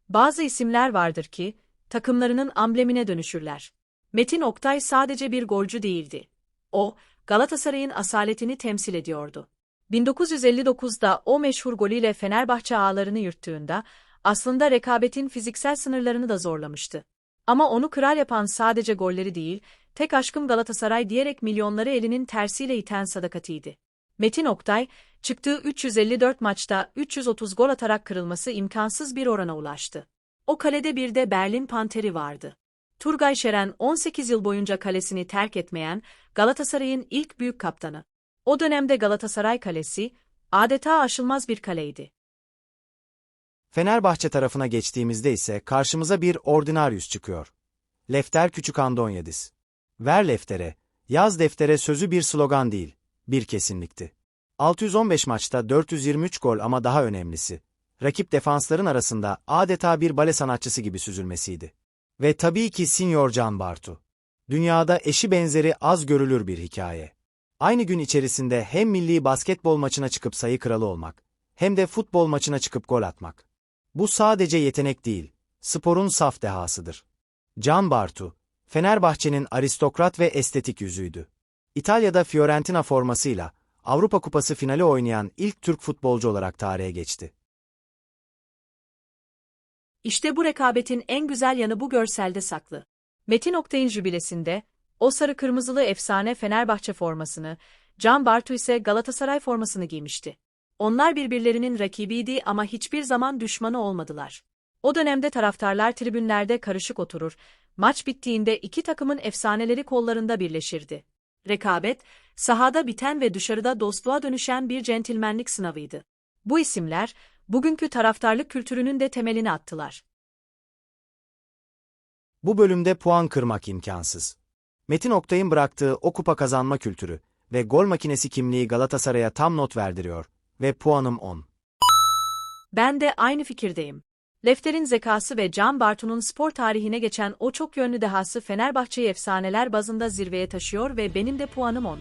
Bazı isimler vardır ki, takımlarının amblemine dönüşürler. Metin Oktay sadece bir golcü değildi. O, Galatasaray'ın asaletini temsil ediyordu. 1959'da o meşhur golüyle Fenerbahçe ağlarını yırttığında, aslında rekabetin fiziksel sınırlarını da zorlamıştı. Ama onu kral yapan sadece golleri değil, tek aşkım Galatasaray diyerek milyonları elinin tersiyle iten sadakatiydi. Metin Oktay, çıktığı 354 maçta 330 gol atarak kırılması imkansız bir orana ulaştı. O kalede bir de Berlin Panteri vardı. Turgay Şeren 18 yıl boyunca kalesini terk etmeyen Galatasaray'ın ilk büyük kaptanı. O dönemde Galatasaray kalesi adeta aşılmaz bir kaleydi. Fenerbahçe tarafına geçtiğimizde ise karşımıza bir ordinaryus çıkıyor. Lefter Küçükandonyadis. Ver leftere, yaz deftere sözü bir slogan değil, bir kesinlikti. 615 maçta 423 gol ama daha önemlisi, rakip defansların arasında adeta bir bale sanatçısı gibi süzülmesiydi. Ve tabii ki Sinyor Can Bartu. Dünyada eşi benzeri az görülür bir hikaye. Aynı gün içerisinde hem milli basketbol maçına çıkıp sayı kralı olmak, hem de futbol maçına çıkıp gol atmak. Bu sadece yetenek değil, sporun saf dehasıdır. Can Bartu, Fenerbahçe'nin aristokrat ve estetik yüzüydü. İtalya'da Fiorentina formasıyla Avrupa Kupası finali oynayan ilk Türk futbolcu olarak tarihe geçti. İşte bu rekabetin en güzel yanı bu görselde saklı. Metin Oktay'ın jübilesinde, o sarı kırmızılı efsane Fenerbahçe formasını, Can Bartu ise Galatasaray formasını giymişti. Onlar birbirlerinin rakibiydi ama hiçbir zaman düşmanı olmadılar. O dönemde taraftarlar tribünlerde karışık oturur, maç bittiğinde iki takımın efsaneleri kollarında birleşirdi. Rekabet, sahada biten ve dışarıda dostluğa dönüşen bir centilmenlik sınavıydı. Bu isimler, bugünkü taraftarlık kültürünün de temelini attılar. Bu bölümde puan kırmak imkansız. Metin Oktay'ın bıraktığı o kupa kazanma kültürü ve gol makinesi kimliği Galatasaray'a tam not verdiriyor ve puanım 10. Ben de aynı fikirdeyim. Lefter'in zekası ve Can Bartu'nun spor tarihine geçen o çok yönlü dehası Fenerbahçe'yi efsaneler bazında zirveye taşıyor ve benim de puanım 10.